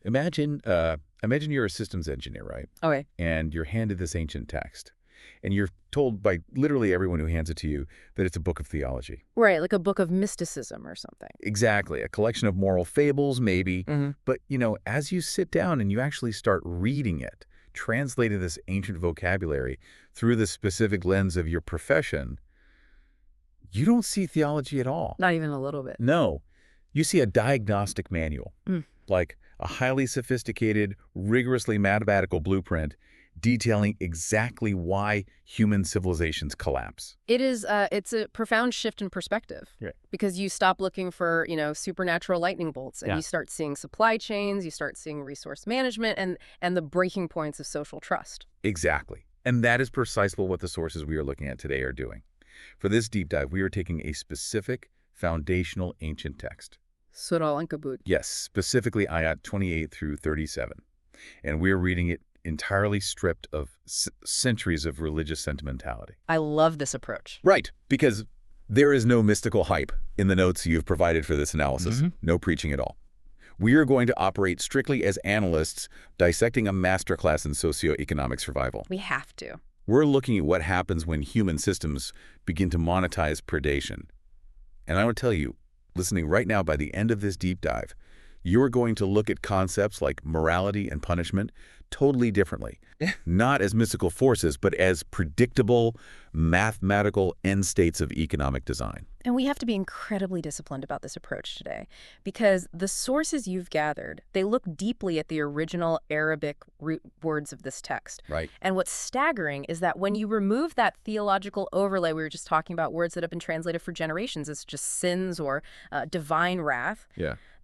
Imagine you're a systems engineer, right? Okay. And you're handed this ancient text. And you're told by literally everyone who hands it to you that it's a book of theology. Right, like a book of mysticism or something. Exactly. A collection of moral fables, maybe. Mm-hmm. But, as you sit down and you actually start reading it, translating this ancient vocabulary through the specific lens of your profession, you don't see theology at all. Not even a little bit. No. You see a diagnostic manual, like a highly sophisticated, rigorously mathematical blueprint detailing exactly why human civilizations collapse. It's a profound shift in perspective. Right. Because you stop looking for, supernatural lightning bolts and you start seeing supply chains, you start seeing resource management and the breaking points of social trust. Exactly. And that is precisely what the sources we are looking at today are doing. For this deep dive, we are taking a specific foundational ancient text. Surah Al-Ankabut. Yes, specifically Ayat 28 through 37. And we're reading it entirely stripped of centuries of religious sentimentality. I love this approach. Right, because there is no mystical hype in the notes you've provided for this analysis. No preaching at all. We are going to operate strictly as analysts dissecting a masterclass in socioeconomic survival. We have to. We're looking at what happens when human systems begin to monetize predation. And I will tell you, listening right now, by the end of this deep dive, you're going to look at concepts like morality and punishment totally differently. Not as mystical forces, but as predictable, mathematical end states of economic design. And we have to be incredibly disciplined about this approach today, because the sources you've gathered, they look deeply at the original Arabic root words of this text. Right. And what's staggering is that when you remove that theological overlay, we were just talking about words that have been translated for generations as just sins or divine wrath,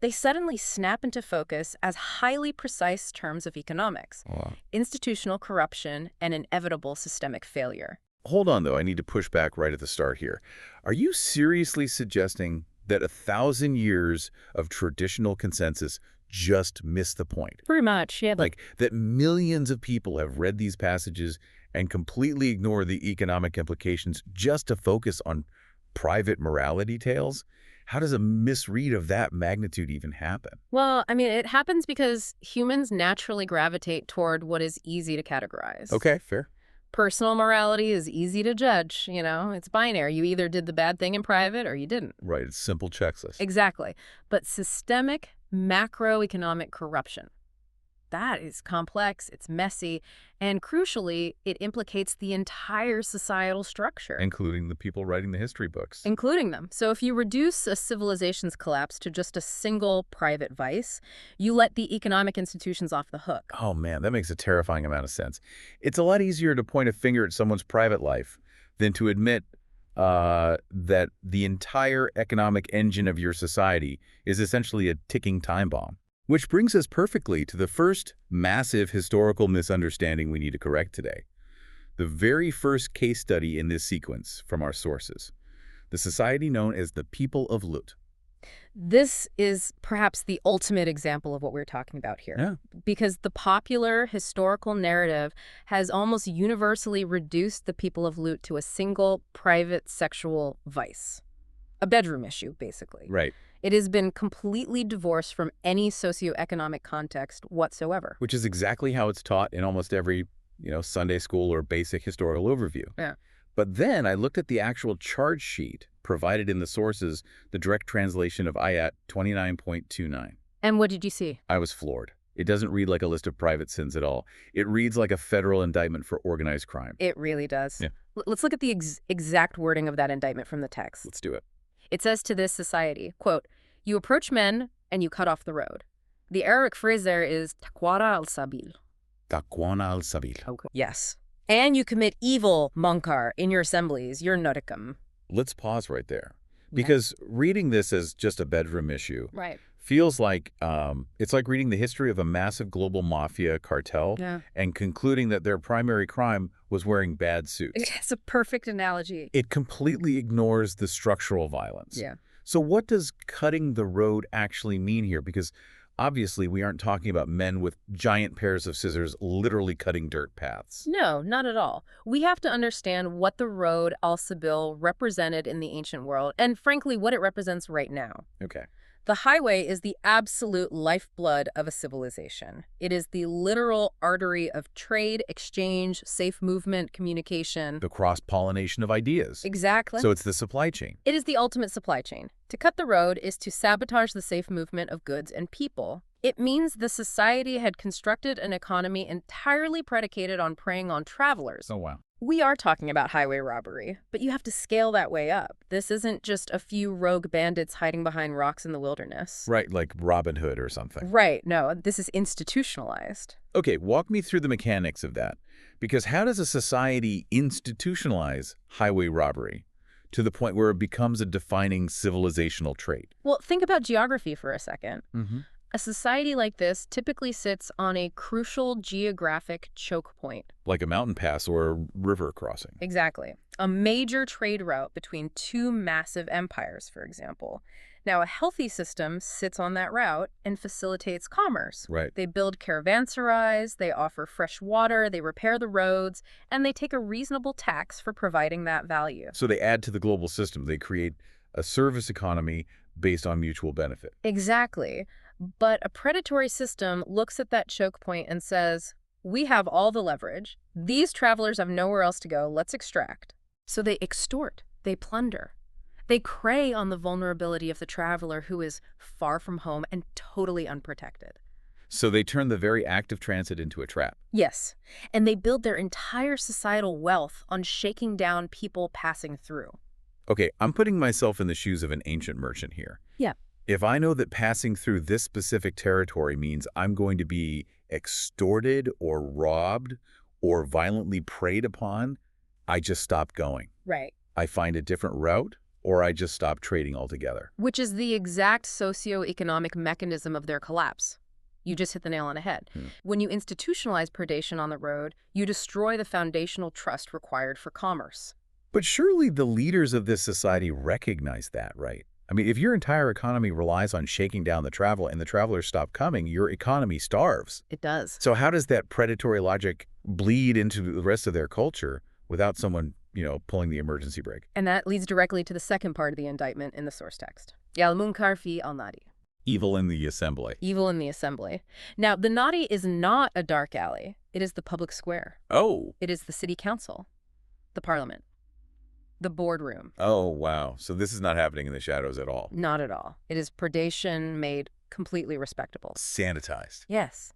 they suddenly snap into focus as highly precise terms of economics, institutional corruption, and inevitable systemic failure. Hold on, though. I need to push back right at the start here. Are you seriously suggesting that 1,000 years of traditional consensus just missed the point? Pretty much, yeah. Like that millions of people have read these passages and completely ignore the economic implications just to focus on private morality tales? How does a misread of that magnitude even happen? Well, I mean, it happens because humans naturally gravitate toward what is easy to categorize. Okay, fair. Personal morality is easy to judge, it's binary. You either did the bad thing in private or you didn't. Right, it's simple checklist. Exactly. But systemic macroeconomic corruption, that is complex, it's messy, and crucially, it implicates the entire societal structure. Including the people writing the history books. Including them. So if you reduce a civilization's collapse to just a single private vice, you let the economic institutions off the hook. Oh man, that makes a terrifying amount of sense. It's a lot easier to point a finger at someone's private life than to admit that the entire economic engine of your society is essentially a ticking time bomb. Which brings us perfectly to the first massive historical misunderstanding we need to correct today. The very first case study in this sequence from our sources. The society known as the People of Lut. This is perhaps the ultimate example of what we're talking about here. Because the popular historical narrative has almost universally reduced the People of Lut to a single private sexual vice. A bedroom issue, basically. Right. It has been completely divorced from any socioeconomic context whatsoever. Which is exactly how it's taught in almost every, Sunday school or basic historical overview. Yeah. But then I looked at the actual charge sheet provided in the sources, the direct translation of Ayat 29.29. And what did you see? I was floored. It doesn't read like a list of private sins at all. It reads like a federal indictment for organized crime. It really does. Yeah. Let's look at the exact wording of that indictment from the text. Let's do it. It says to this society, quote, "You approach men and you cut off the road." The Arabic phrase there is taqwana al-sabil. Taqwana al-sabil. Okay. Yes. And you commit evil, munkar, in your assemblies, your nodicum. Let's pause right there. Because reading this as just a bedroom issue feels like it's like reading the history of a massive global mafia cartel and concluding that their primary crime was wearing bad suits. It's a perfect analogy. It completely ignores the structural violence. Yeah. So what does cutting the road actually mean here? Because obviously we aren't talking about men with giant pairs of scissors literally cutting dirt paths. No, not at all. We have to understand what the road al-Sabil represented in the ancient world and, frankly, what it represents right now. Okay. The highway is the absolute lifeblood of a civilization. It is the literal artery of trade, exchange, safe movement, communication. The cross-pollination of ideas. Exactly. So it's the supply chain. It is the ultimate supply chain. To cut the road is to sabotage the safe movement of goods and people. It means the society had constructed an economy entirely predicated on preying on travelers. Oh, wow. We are talking about highway robbery, but you have to scale that way up. This isn't just a few rogue bandits hiding behind rocks in the wilderness. Right, like Robin Hood or something. Right, no, this is institutionalized. Okay, walk me through the mechanics of that. Because how does a society institutionalize highway robbery to the point where it becomes a defining civilizational trait? Well, think about geography for a second. Mm-hmm. A society like this typically sits on a crucial geographic choke point. Like a mountain pass or a river crossing. Exactly. A major trade route between two massive empires, for example. Now, a healthy system sits on that route and facilitates commerce. Right. They build caravanserais, they offer fresh water, they repair the roads, and they take a reasonable tax for providing that value. So they add to the global system. They create a service economy based on mutual benefit. Exactly. But a predatory system looks at that choke point and says, we have all the leverage. These travelers have nowhere else to go. Let's extract. So they extort. They plunder. They prey on the vulnerability of the traveler who is far from home and totally unprotected. So they turn the very act of transit into a trap. Yes. And they build their entire societal wealth on shaking down people passing through. Okay, I'm putting myself in the shoes of an ancient merchant here. Yeah. If I know that passing through this specific territory means I'm going to be extorted or robbed or violently preyed upon, I just stop going. Right. I find a different route, or I just stop trading altogether. Which is the exact socio-economic mechanism of their collapse. You just hit the nail on the head. When you institutionalize predation on the road, you destroy the foundational trust required for commerce. But surely the leaders of this society recognize that, right? I mean, if your entire economy relies on shaking down the travel and the travelers stop coming, your economy starves. It does. So how does that predatory logic bleed into the rest of their culture without someone, pulling the emergency brake? And that leads directly to the second part of the indictment in the source text. Al-Munkar fi al-Nadi. Evil in the assembly. Evil in the assembly. Now, the Nadi is not a dark alley. It is the public square. Oh. It is the city council, the parliament, the boardroom. Oh, wow. So this is not happening in the shadows at all. Not at all. It is predation made completely respectable. Sanitized. Yes.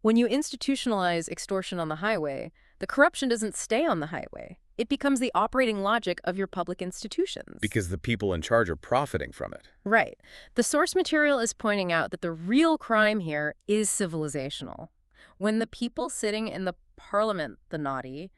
When you institutionalize extortion on the highway, the corruption doesn't stay on the highway. It becomes the operating logic of your public institutions. Because the people in charge are profiting from it. Right. The source material is pointing out that the real crime here is civilizational. When the people sitting in the parliament, the Nadi,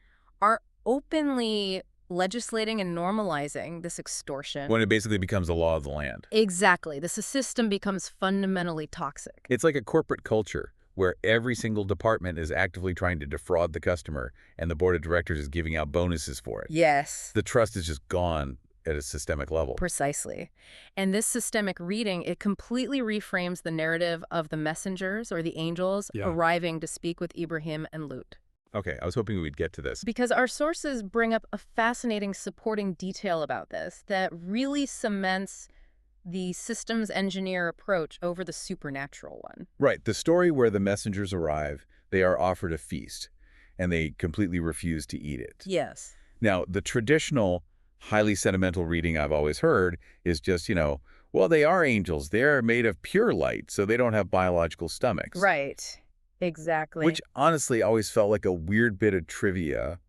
are openly legislating and normalizing this extortion. When it basically becomes the law of the land. Exactly. The system becomes fundamentally toxic. It's like a corporate culture where every single department is actively trying to defraud the customer and the board of directors is giving out bonuses for it. Yes. The trust is just gone at a systemic level. Precisely. And this systemic reading, it completely reframes the narrative of the messengers or the angels arriving to speak with Ibrahim and Lut. Okay, I was hoping we'd get to this. Because our sources bring up a fascinating supporting detail about this that really cements the systems engineer approach over the supernatural one. Right. The story where the messengers arrive, they are offered a feast, and they completely refuse to eat it. Yes. Now, the traditional, highly sentimental reading I've always heard is just, well, they are angels. They're made of pure light, so they don't have biological stomachs. Right. Exactly. Which honestly always felt like a weird bit of trivia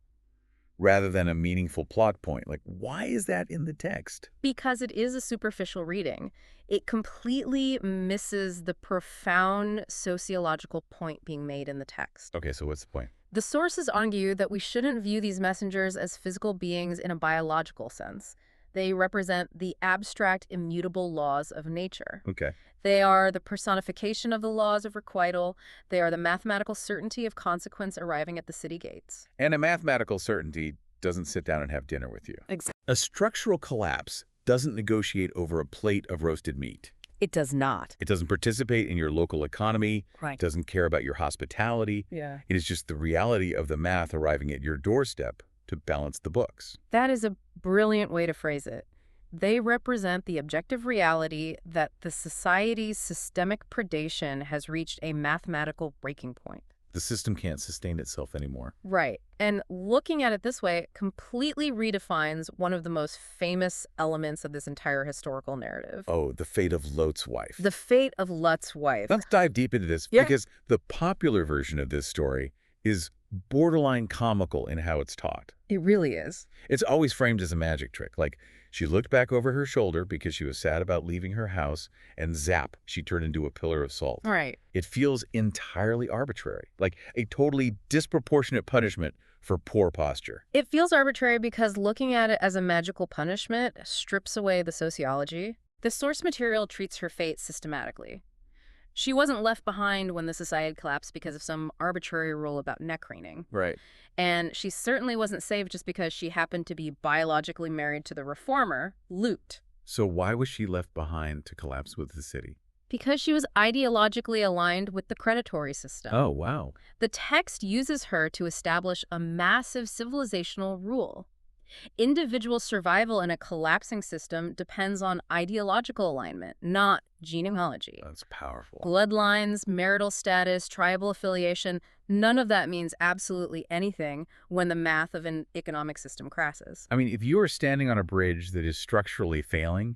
rather than a meaningful plot point. Like, why is that in the text? Because it is a superficial reading. It completely misses the profound sociological point being made in the text. Okay, so what's the point? The sources argue that we shouldn't view these messengers as physical beings in a biological sense. They represent the abstract, immutable laws of nature. Okay. They are the personification of the laws of requital. They are the mathematical certainty of consequence arriving at the city gates. And a mathematical certainty doesn't sit down and have dinner with you. Exactly. A structural collapse doesn't negotiate over a plate of roasted meat. It does not. It doesn't participate in your local economy. Right. It doesn't care about your hospitality. Yeah. It is just the reality of the math arriving at your doorstep to balance the books. That is a brilliant way to phrase it. They represent the objective reality that the society's systemic predation has reached a mathematical breaking point. The system can't sustain itself anymore. Right. And looking at it this way completely redefines one of the most famous elements of this entire historical narrative. Oh, the fate of Lot's wife. The fate of Lot's wife. Let's dive deep into this because the popular version of this story is borderline comical in how it's taught. It really is. It's always framed as a magic trick, like she looked back over her shoulder because she was sad about leaving her house, and zap, she turned into a pillar of salt. Right. It feels entirely arbitrary, like a totally disproportionate punishment for poor posture. It feels arbitrary because looking at it as a magical punishment strips away the sociology. The source material treats her fate systematically. She wasn't left behind when the society collapsed because of some arbitrary rule about neck craning. Right. And she certainly wasn't saved just because she happened to be biologically married to the reformer, Lut. So why was she left behind to collapse with the city? Because she was ideologically aligned with the predatory system. Oh, wow. The text uses her to establish a massive civilizational rule. Individual survival in a collapsing system depends on ideological alignment, not genealogy. That's powerful. Bloodlines, marital status, tribal affiliation, none of that means absolutely anything when the math of an economic system crashes. I mean, if you are standing on a bridge that is structurally failing,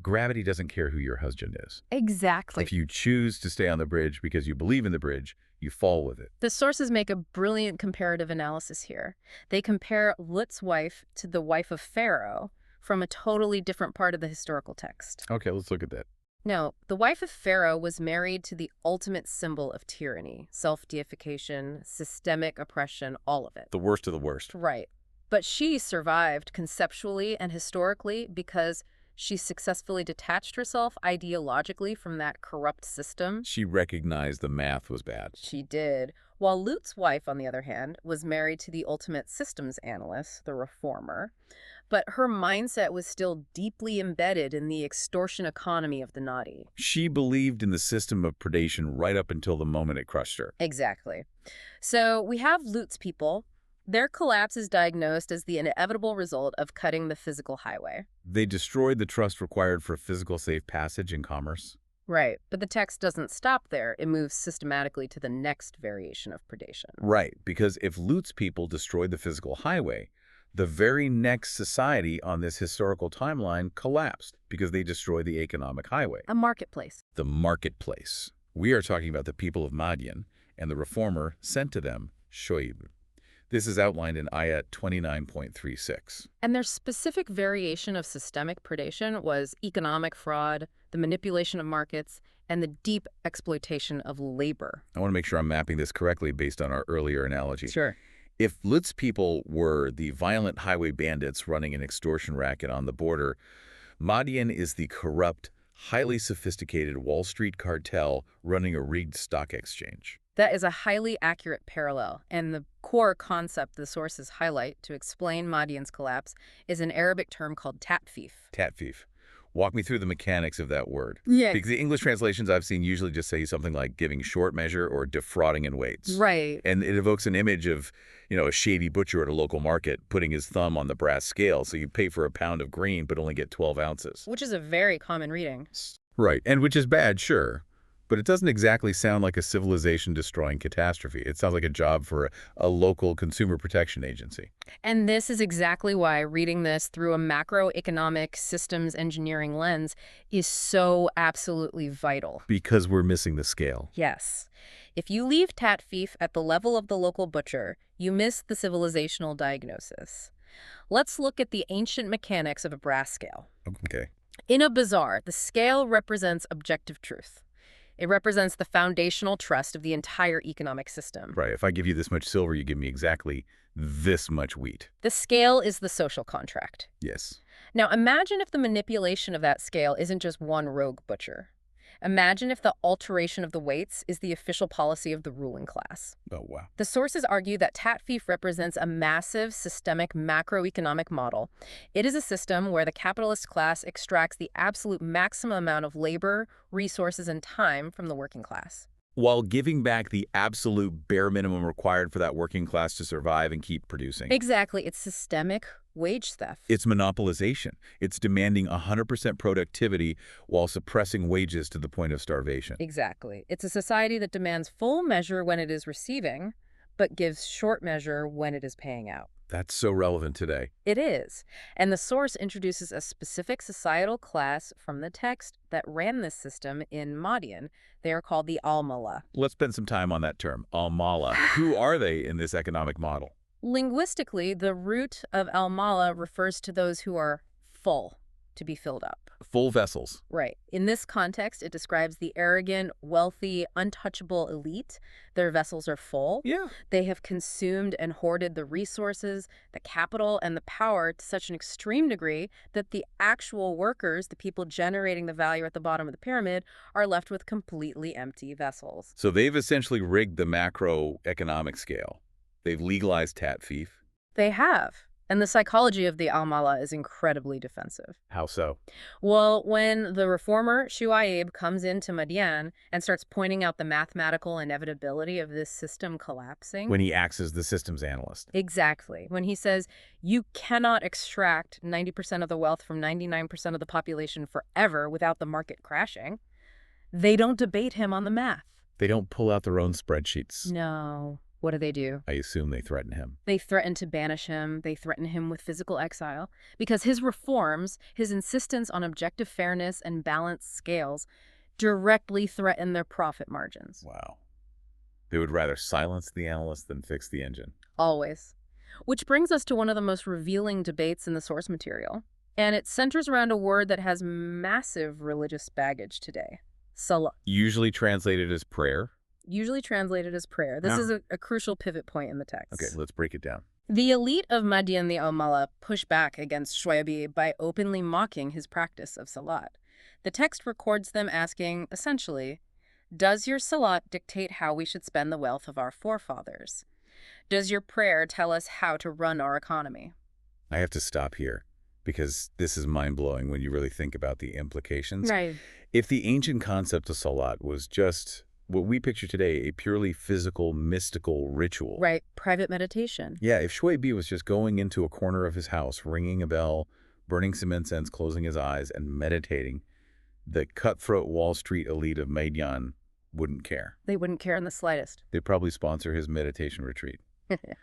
gravity doesn't care who your husband is. Exactly. If you choose to stay on the bridge because you believe in the bridge, you fall with it. The sources make a brilliant comparative analysis here. They compare Lut's wife to the wife of Pharaoh from a totally different part of the historical text. Okay, let's look at that. No, the wife of Pharaoh was married to the ultimate symbol of tyranny, self-deification, systemic oppression, all of it. The worst of the worst. Right. But she survived conceptually and historically because she successfully detached herself ideologically from that corrupt system. She recognized the math was bad. She did. While Lut's wife, on the other hand, was married to the ultimate systems analyst, the reformer. But her mindset was still deeply embedded in the extortion economy of the naughty. She believed in the system of predation right up until the moment it crushed her. Exactly. So we have Lut's people. Their collapse is diagnosed as the inevitable result of cutting the physical highway. They destroyed the trust required for physical safe passage in commerce. Right, but the text doesn't stop there. It moves systematically to the next variation of predation. Right, because if Lut's people destroyed the physical highway, the very next society on this historical timeline collapsed because they destroyed the economic highway. A marketplace. The marketplace. We are talking about the people of Madian and the reformer sent to them, Shoaib. This is outlined in Ayat 29.36. And their specific variation of systemic predation was economic fraud, the manipulation of markets, and the deep exploitation of labor. I want to make sure I'm mapping this correctly based on our earlier analogy. Sure. If Lut's people were the violent highway bandits running an extortion racket on the border, Madian is the corrupt, highly sophisticated Wall Street cartel running a rigged stock exchange. That is a highly accurate parallel, and the core concept the sources highlight to explain Madian's collapse is an Arabic term called tatfif. Tatfif. Walk me through the mechanics of that word. Yeah. Because the English translations I've seen usually just say something like giving short measure or defrauding in weights. Right. And it evokes an image of, a shady butcher at a local market putting his thumb on the brass scale, so you pay for a pound of green but only get 12 ounces. Which is a very common reading. Right, and which is bad, sure. But it doesn't exactly sound like a civilization-destroying catastrophe. It sounds like a job for a local consumer protection agency. And this is exactly why reading this through a macroeconomic systems engineering lens is so absolutely vital. Because we're missing the scale. Yes. If you leave tatfif at the level of the local butcher, you miss the civilizational diagnosis. Let's look at the ancient mechanics of a brass scale. Okay. In a bazaar, the scale represents objective truth. It represents the foundational trust of the entire economic system. Right. If I give you this much silver, you give me exactly this much wheat. The scale is the social contract. Yes. Now, imagine if the manipulation of that scale isn't just one rogue butcher. Imagine if the alteration of the weights is the official policy of the ruling class. Oh, wow. The sources argue that tatfif represents a massive systemic macroeconomic model. It is a system where the capitalist class extracts the absolute maximum amount of labor, resources, and time from the working class, while giving back the absolute bare minimum required for that working class to survive and keep producing. Exactly. It's systemic, wage theft. It's monopolization. It's demanding 100% productivity while suppressing wages to the point of starvation. Exactly. It's a society that demands full measure when it is receiving, but gives short measure when it is paying out. That's so relevant today. It is. And the source introduces a specific societal class from the text that ran this system in Madian. They are called the Al-Mala. Let's spend some time on that term, Al-Mala. Who are they in this economic model? Linguistically, the root of Al-Mala refers to those who are full, to be filled up. Full vessels. Right. In this context, it describes the arrogant, wealthy, untouchable elite. Their vessels are full. Yeah. They have consumed and hoarded the resources, the capital, and the power to such an extreme degree that the actual workers, the people generating the value at the bottom of the pyramid, are left with completely empty vessels. So they've essentially rigged the macroeconomic scale. They've legalized tat thief. They have. And the psychology of the Al-Mala is incredibly defensive. How so? Well, when the reformer Shuaib comes into Madian and starts pointing out the mathematical inevitability of this system collapsing. When he acts as the systems analyst. Exactly. When he says, you cannot extract 90% of the wealth from 99% of the population forever without the market crashing, they don't debate him on the math. They don't pull out their own spreadsheets. No. What do? I assume they threaten him. They threaten to banish him. They threaten him with physical exile because his reforms, his insistence on objective fairness and balanced scales directly threaten their profit margins. Wow. They would rather silence the analyst than fix the engine. Always. Which brings us to one of the most revealing debates in the source material. And it centers around a word that has massive religious baggage today. Salat. Usually translated as prayer. Usually translated as prayer. This is a crucial pivot point in the text. Okay, let's break it down. The elite of Madian the Al-Mala push back against Shuaib by openly mocking his practice of salat. The text records them asking, essentially, does your salat dictate how we should spend the wealth of our forefathers? Does your prayer tell us how to run our economy? I have to stop here because this is mind-blowing when you really think about the implications. Right. If the ancient concept of salat was just what we picture today, a purely physical, mystical ritual. Right, private meditation. Yeah, if Shuaib was just going into a corner of his house, ringing a bell, burning some incense, closing his eyes, and meditating, the cutthroat Wall Street elite of Madian wouldn't care. They wouldn't care in the slightest. They'd probably sponsor his meditation retreat.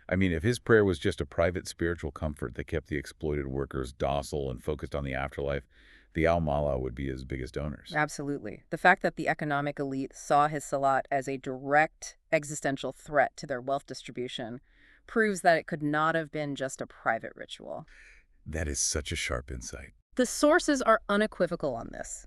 I mean, if his prayer was just a private spiritual comfort that kept the exploited workers docile and focused on the afterlife, the Al-Mala would be his biggest donors. Absolutely. The fact that the economic elite saw his salat as a direct existential threat to their wealth distribution proves that it could not have been just a private ritual. That is such a sharp insight. The sources are unequivocal on this.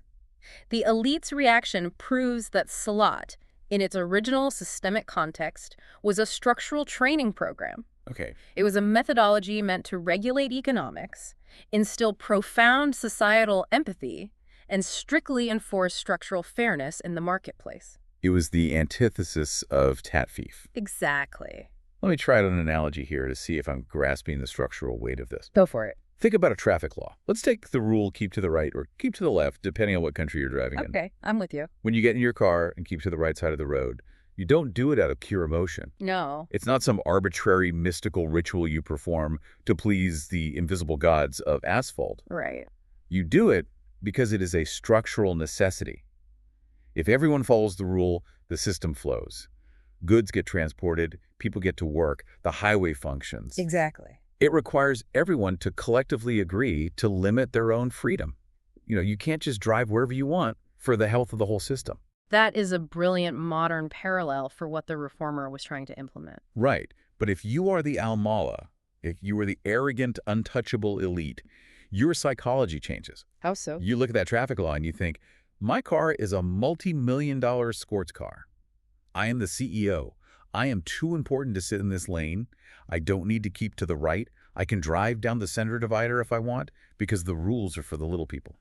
The elite's reaction proves that salat, in its original systemic context, was a structural training program. Okay. It was a methodology meant to regulate economics, instill profound societal empathy, and strictly enforce structural fairness in the marketplace. It was the antithesis of tat thief. Exactly. Let me try out an analogy here to see if I'm grasping the structural weight of this. Go for it. Think about a traffic law. Let's take the rule keep to the right or keep to the left, depending on what country you're driving in. Okay, I'm with you. When you get in your car and keep to the right side of the road, you don't do it out of pure emotion. No. It's not some arbitrary mystical ritual you perform to please the invisible gods of asphalt. Right. You do it because it is a structural necessity. If everyone follows the rule, the system flows. Goods get transported, people get to work, the highway functions. Exactly. It requires everyone to collectively agree to limit their own freedom. You can't just drive wherever you want for the health of the whole system. That is a brilliant modern parallel for what the reformer was trying to implement. Right. But if you are the Al-Mala, if you are the arrogant, untouchable elite, your psychology changes. How so? You look at that traffic law and you think, my car is a multi-million-dollar sports car. I am the CEO. I am too important to sit in this lane. I don't need to keep to the right. I can drive down the center divider if I want because the rules are for the little people.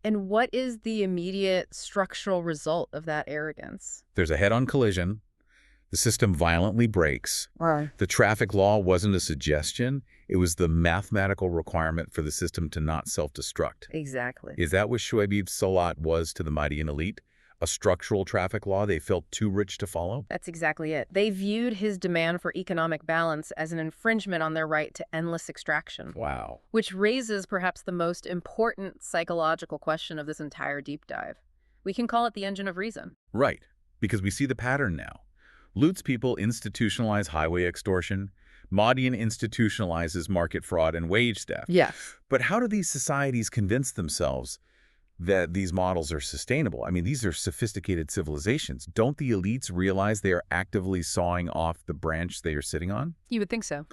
And what is the immediate structural result of that arrogance? There's a head-on collision. The system violently breaks. Right. The traffic law wasn't a suggestion. It was the mathematical requirement for the system to not self-destruct. Exactly. Is that what Shuaib's salat was to the Madian elite? a structural traffic law they felt too rich to follow? That's exactly it. They viewed his demand for economic balance as an infringement on their right to endless extraction. Wow. Which raises perhaps the most important psychological question of this entire deep dive. We can call it the engine of reason. Right, because we see the pattern now. Lutz people institutionalize highway extortion. Madian institutionalizes market fraud and wage theft. Yes. But how do these societies convince themselves that these models are sustainable? I mean, these are sophisticated civilizations. Don't the elites realize they are actively sawing off the branch they are sitting on? You would think so.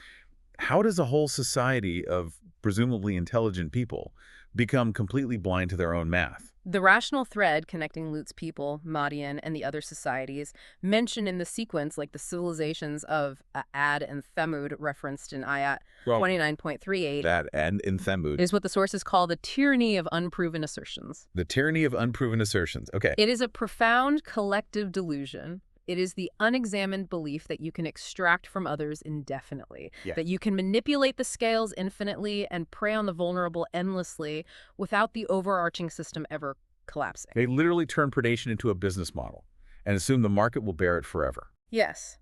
How does a whole society of presumably intelligent people become completely blind to their own math? The rational thread connecting Lutz people, Madian, and the other societies mentioned in the sequence, like the civilizations of Ad and Thamud referenced in Ayat 29.38. That and in Thamud. Is what the sources call the tyranny of unproven assertions. The tyranny of unproven assertions. Okay. It is a profound collective delusion. It is the unexamined belief that you can extract from others indefinitely, that you can manipulate the scales infinitely and prey on the vulnerable endlessly without the overarching system ever collapsing. They literally turn predation into a business model and assume the market will bear it forever. Yes.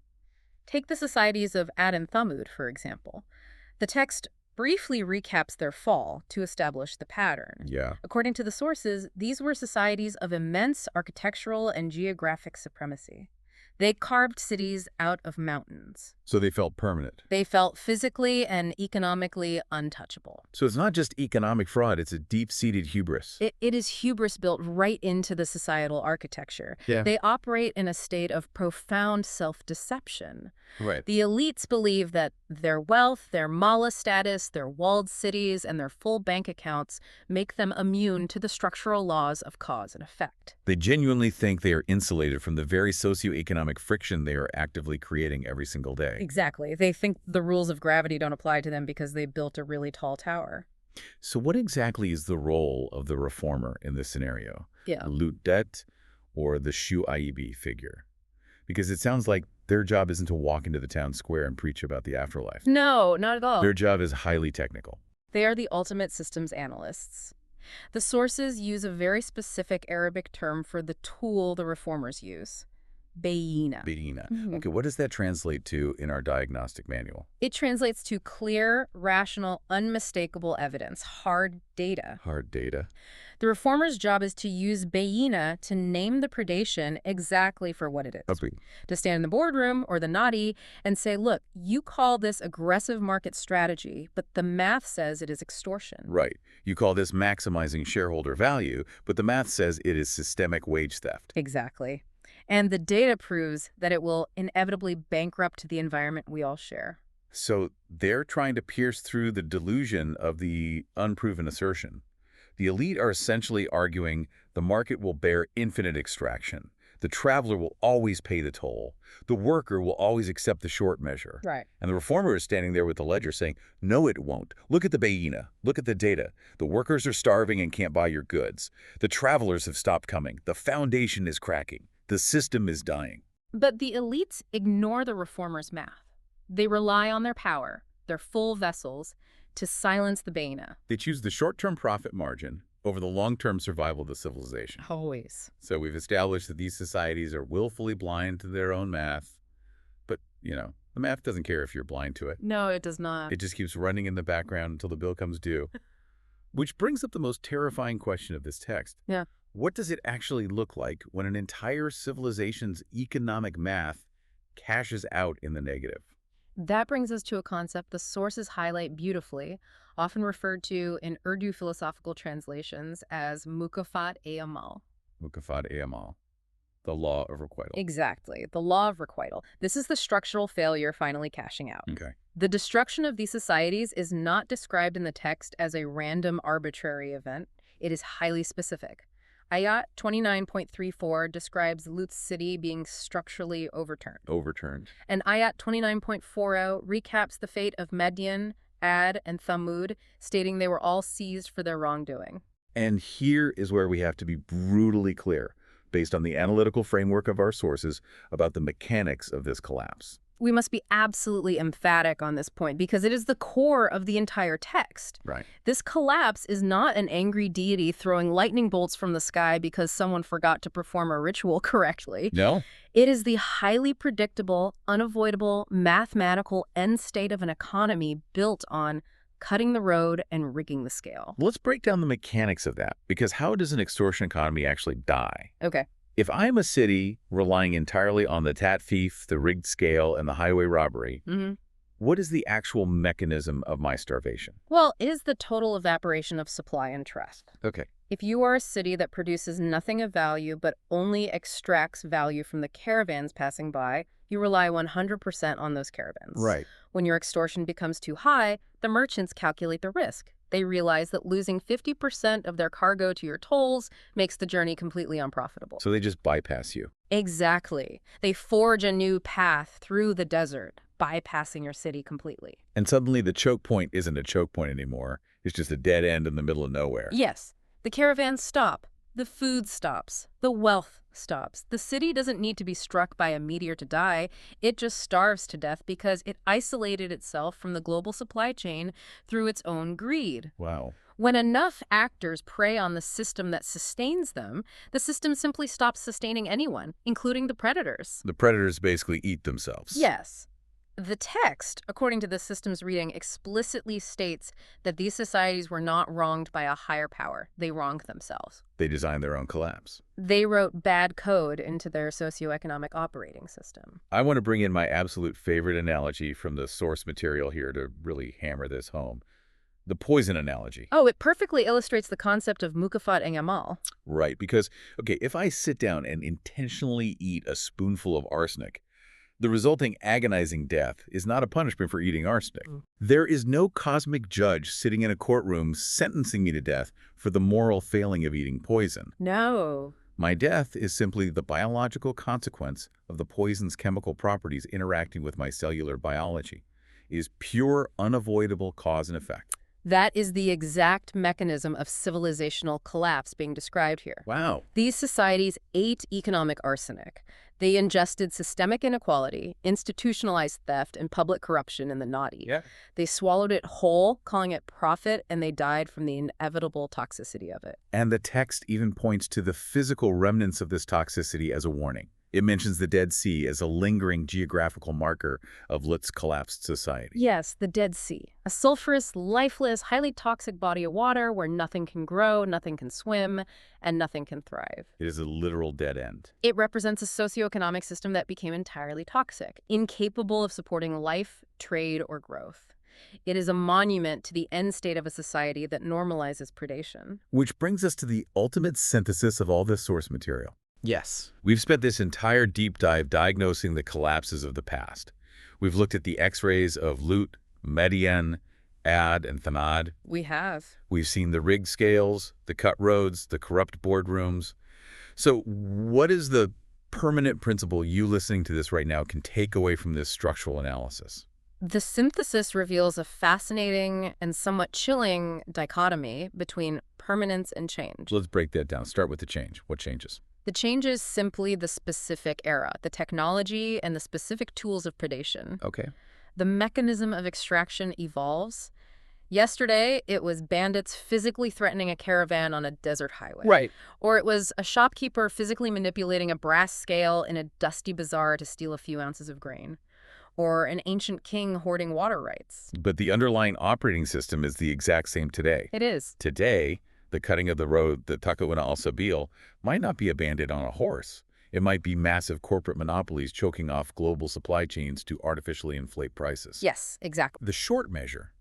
Take the societies of Ad and Thamud, for example. The text briefly recaps their fall to establish the pattern. Yeah. According to the sources, these were societies of immense architectural and geographic supremacy. They carved cities out of mountains. So they felt permanent. They felt physically and economically untouchable. So it's not just economic fraud, it's a deep-seated hubris. It is hubris built right into the societal architecture. Yeah. They operate in a state of profound self-deception. Right. The elites believe that their wealth, their mala status, their walled cities, and their full bank accounts make them immune to the structural laws of cause and effect. They genuinely think they are insulated from the very socioeconomic friction they are actively creating every single day. Exactly. They think the rules of gravity don't apply to them because they built a really tall tower. So what exactly is the role of the reformer in this scenario? Yeah. The Lutdet or the Shu-Aibi figure? Because it sounds like their job isn't to walk into the town square and preach about the afterlife. No, not at all. Their job is highly technical. They are the ultimate systems analysts. The sources use a very specific Arabic term for the tool the reformers use. Bayina. Bayina. Mhm. Okay, what does that translate to in our diagnostic manual? It translates to clear, rational, unmistakable evidence, hard data. Hard data. The reformer's job is to use Bayina to name the predation exactly for what it is. Okay. To stand in the boardroom or the nadi and say, look, you call this aggressive market strategy, but the math says it is extortion. Right. You call this maximizing shareholder value, but the math says it is systemic wage theft. Exactly. And the data proves that it will inevitably bankrupt the environment we all share. So they're trying to pierce through the delusion of the unproven assertion. The elite are essentially arguing the market will bear infinite extraction. The traveler will always pay the toll. The worker will always accept the short measure. Right. And the reformer is standing there with the ledger saying, no, it won't. Look at the Bayina. Look at the data. The workers are starving and can't buy your goods. The travelers have stopped coming. The foundation is cracking. The system is dying. But the elites ignore the reformers' math. They rely on their power, their full vessels, to silence the Bayina. They choose the short-term profit margin over the long-term survival of the civilization. Always. So we've established that these societies are willfully blind to their own math. But, the math doesn't care if you're blind to it. No, it does not. It just keeps running in the background until the bill comes due. Which brings up the most terrifying question of this text. Yeah. What does it actually look like when an entire civilization's economic math cashes out in the negative? That brings us to a concept the sources highlight beautifully, often referred to in Urdu philosophical translations as mukafat-e-amal. Mukafat-e-amal, the law of requital. Exactly, the law of requital. This is the structural failure finally cashing out. Okay. The destruction of these societies is not described in the text as a random, arbitrary event. It is highly specific. Ayat 29.34 describes Lut's city being structurally overturned. And Ayat 29.40 recaps the fate of Madian, Ad, and Thamud, stating they were all seized for their wrongdoing. And here is where we have to be brutally clear, based on the analytical framework of our sources, about the mechanics of this collapse. We must be absolutely emphatic on this point because it is the core of the entire text. Right. This collapse is not an angry deity throwing lightning bolts from the sky because someone forgot to perform a ritual correctly. No? It is the highly predictable, unavoidable, mathematical end state of an economy built on cutting the road and rigging the scale. Let's break down the mechanics of that, because how does an extortion economy actually die? Okay. If I'm a city relying entirely on the tat thief, the rigged scale, and the highway robbery, what is the actual mechanism of my starvation? Well, it is the total evaporation of supply and trust. Okay. If you are a city that produces nothing of value but only extracts value from the caravans passing by, you rely 100% on those caravans. Right. When your extortion becomes too high, the merchants calculate the risk. They realize that losing 50% of their cargo to your tolls makes the journey completely unprofitable. So they just bypass you. Exactly. They forge a new path through the desert, bypassing your city completely. And suddenly the choke point isn't a choke point anymore. It's just a dead end in the middle of nowhere. Yes. The caravans stop. The food stops. The wealth stops. The city doesn't need to be struck by a meteor to die. It just starves to death because it isolated itself from the global supply chain through its own greed. Wow. When enough actors prey on the system that sustains them, the system simply stops sustaining anyone, including the predators. The predators basically eat themselves. Yes. The text, according to the system's reading, explicitly states that these societies were not wronged by a higher power. They wronged themselves. They designed their own collapse. They wrote bad code into their socio-economic operating system. I want to bring in my absolute favorite analogy from the source material here to really hammer this home. The poison analogy. Oh, it perfectly illustrates the concept of mukafat and yamal. Right, because, okay, if I sit down and intentionally eat a spoonful of arsenic, the resulting agonizing death is not a punishment for eating arsenic. There is no cosmic judge sitting in a courtroom sentencing me to death for the moral failing of eating poison. No. My death is simply the biological consequence of the poison's chemical properties interacting with my cellular biology. It is pure, unavoidable cause and effect. That is the exact mechanism of civilizational collapse being described here. Wow. These societies ate economic arsenic. They ingested systemic inequality, institutionalized theft, and public corruption in the naughty. Yeah. They swallowed it whole, calling it profit, and they died from the inevitable toxicity of it. And the text even points to the physical remnants of this toxicity as a warning. It mentions the Dead Sea as a lingering geographical marker of Lut's collapsed society. Yes, the Dead Sea, a sulfurous, lifeless, highly toxic body of water where nothing can grow, nothing can swim, and nothing can thrive. It is a literal dead end. It represents a socioeconomic system that became entirely toxic, incapable of supporting life, trade, or growth. It is a monument to the end state of a society that normalizes predation. Which brings us to the ultimate synthesis of all this source material. Yes. We've spent this entire deep dive diagnosing the collapses of the past. We've looked at the X-rays of Lut, Median, Ad, and Thanad. We have. We've seen the rigged scales, the cut roads, the corrupt boardrooms. So what is the permanent principle you listening to this right now can take away from this structural analysis? The synthesis reveals a fascinating and somewhat chilling dichotomy between permanence and change. Let's break that down. Start with the change. What changes? The change is simply the specific era, the technology, and the specific tools of predation. Okay. The mechanism of extraction evolves. Yesterday, it was bandits physically threatening a caravan on a desert highway. Right. Or it was a shopkeeper physically manipulating a brass scale in a dusty bazaar to steal a few ounces of grain. Or an ancient king hoarding water rights. But the underlying operating system is the exact same today. It is. Today, the cutting of the road, the Takawina al-Sabil, might not be a bandit on a horse. It might be massive corporate monopolies choking off global supply chains to artificially inflate prices. Yes, exactly. The short measure,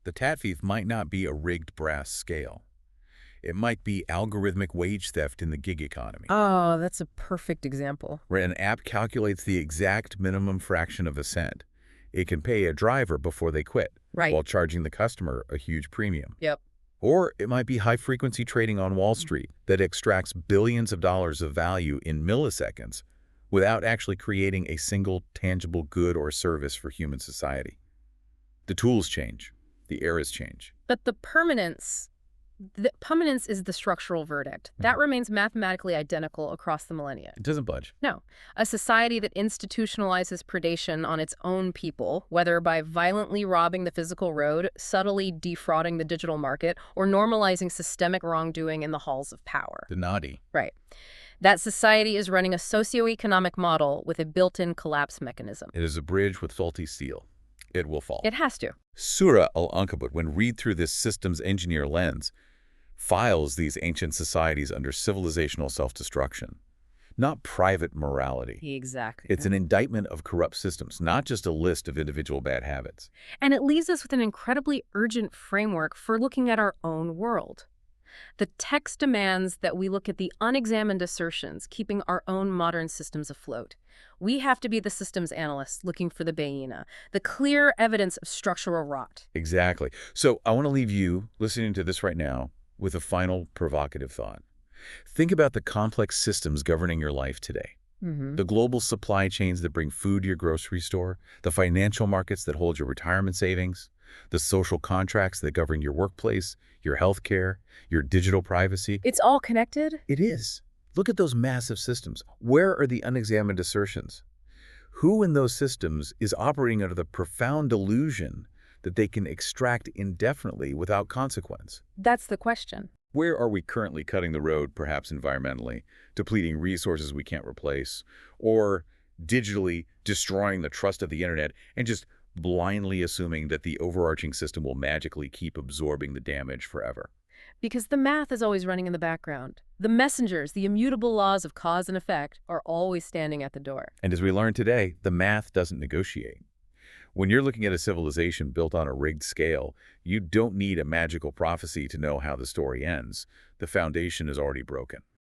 the tat thief might not be a rigged brass scale. It might be algorithmic wage theft in the gig economy, Oh, that's a perfect example. where an app calculates the exact minimum fraction of a cent. It can pay a driver before they quit, Right. while charging the customer a huge premium. Yep. Or it might be high-frequency trading on Wall Street that extracts billions of dollars of value in milliseconds without actually creating a single tangible good or service for human society. The tools change. The eras change. But the permanence The permanence is the structural verdict. That remains mathematically identical across the millennia. It doesn't budge. No. A society that institutionalizes predation on its own people, whether by violently robbing the physical road, subtly defrauding the digital market, or normalizing systemic wrongdoing in the halls of power. The naughty. Right. That society is running a socio-economic model with a built-in collapse mechanism. It is a bridge with faulty steel. It will fall. It has to. Surah Al-Ankabut, when read through this systems engineer lens, files these ancient societies under civilizational self-destruction, not private morality. Exactly. It's an indictment of corrupt systems, not just a list of individual bad habits. And it leaves us with an incredibly urgent framework for looking at our own world. The text demands that we look at the unexamined assertions, keeping our own modern systems afloat. We have to be the systems analysts looking for the bayina, the clear evidence of structural rot. Exactly. So I want to leave you, listening to this right now, with a final provocative thought. Think about the complex systems governing your life today. The global supply chains that bring food to your grocery store, the financial markets that hold your retirement savings, the social contracts that govern your workplace, your healthcare, your digital privacy. It's all connected? It is. Look at those massive systems. Where are the unexamined assertions? Who in those systems is operating under the profound delusion that they can extract indefinitely without consequence? That's the question. Where are we currently cutting the road, perhaps environmentally, depleting resources we can't replace, or digitally destroying the trust of the internet and just blindly assuming that the overarching system will magically keep absorbing the damage forever? Because the math is always running in the background. The messengers, the immutable laws of cause and effect, are always standing at the door. And as we learned today, the math doesn't negotiate. When you're looking at a civilization built on a rigged scale, you don't need a magical prophecy to know how the story ends. The foundation is already broken.